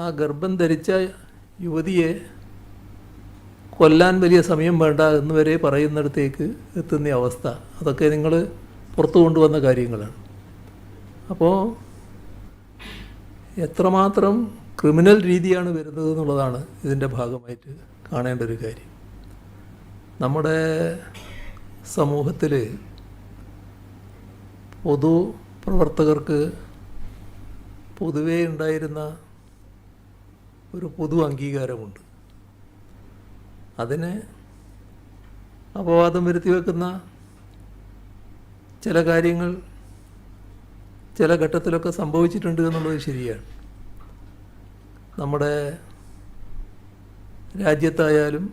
ആ ഗർഭം ധരിച്ച യുവതിയെ കൊല്ലാൻ വലിയ സമയം വേണ്ട എന്ന് വരെ പറയുന്നിടത്തേക്ക് എത്തുന്ന അവസ്ഥ, അതൊക്കെ നിങ്ങൾ പുറത്തു കൊണ്ടുവന്ന കാര്യങ്ങളാണ്. അപ്പോൾ എത്രമാത്രം ക്രിമിനൽ രീതിയാണ് വരുന്നത് എന്നുള്ളതാണ് ഇതിൻ്റെ ഭാഗമായിട്ട് കാണേണ്ട ഒരു കാര്യം. നമ്മുടെ സമൂഹത്തിൽ പൊതുപ്രവർത്തകർക്ക് പൊതുവേ ഉണ്ടായിരുന്ന ഒരു പൊതു അംഗീകാരമുണ്ട്. അതിന് അപവാദം വരുത്തി വെക്കുന്ന ചില കാര്യങ്ങൾ ചില ഘട്ടത്തിലൊക്കെ സംഭവിച്ചിട്ടുണ്ട് എന്നുള്ളത് ശരിയാണ്. നമ്മുടെ രാജ്യത്തായാലും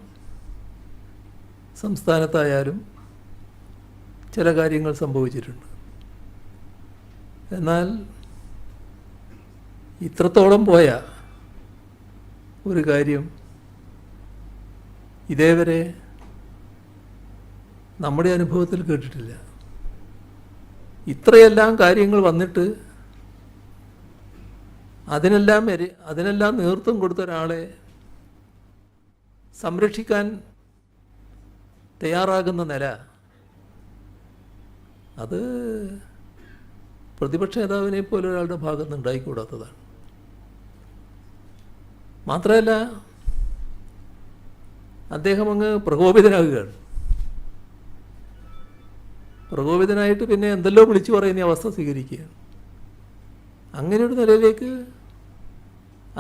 സംസ്ഥാനത്തായാലും ചില കാര്യങ്ങൾ സംഭവിച്ചിട്ടുണ്ട്. എന്നാൽ ഇത്രത്തോളം പോയ ഒരു കാര്യം ഇതേവരെ നമ്മുടെ അനുഭവത്തിൽ കേട്ടിട്ടില്ല. ഇത്രയെല്ലാം കാര്യങ്ങൾ വന്നിട്ട് അതിനെല്ലാം നേതൃത്വം കൊടുത്ത ഒരാളെ സംരക്ഷിക്കാൻ തയ്യാറാകുന്ന നില, അത് പ്രതിപക്ഷ നേതാവിനെ പോലെ ഒരാളുടെ ഭാഗത്ത് നിന്ന് ഉണ്ടായിക്കൂടാത്തതാണ്. മാത്രമല്ല, അദ്ദേഹം അങ്ങ് പ്രകോപിതനാകുകയാണ്. പ്രകോപിതനായിട്ട് പിന്നെ എന്തെല്ലോ വിളിച്ചു പറയുന്ന അവസ്ഥ സ്വീകരിക്കുകയാണ്. അങ്ങനെയൊരു നിലയിലേക്ക്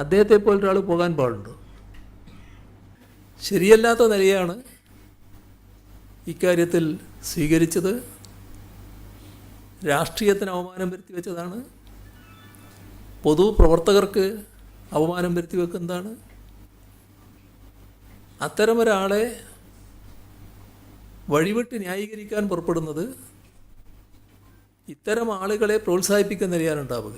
അദ്ദേഹത്തെ പോലൊരാൾ പോകാൻ പാടുണ്ടോ? ശരിയല്ലാത്ത നിലയാണ് ഇക്കാര്യത്തിൽ സ്വീകരിച്ചത്. രാഷ്ട്രീയത്തിന് അവമാനം വരുത്തി വെച്ചതാണ്, പൊതുപ്രവർത്തകർക്ക് അവമാനം വരുത്തി വെക്കുന്നതാണ്. അത്തരമൊരാളെ വഴിവിട്ട് ന്യായീകരിക്കാൻ പുറപ്പെടുന്നത് ഇത്തരം ആളുകളെ പ്രോത്സാഹിപ്പിക്കുന്ന നിലയാണുണ്ടാവുക.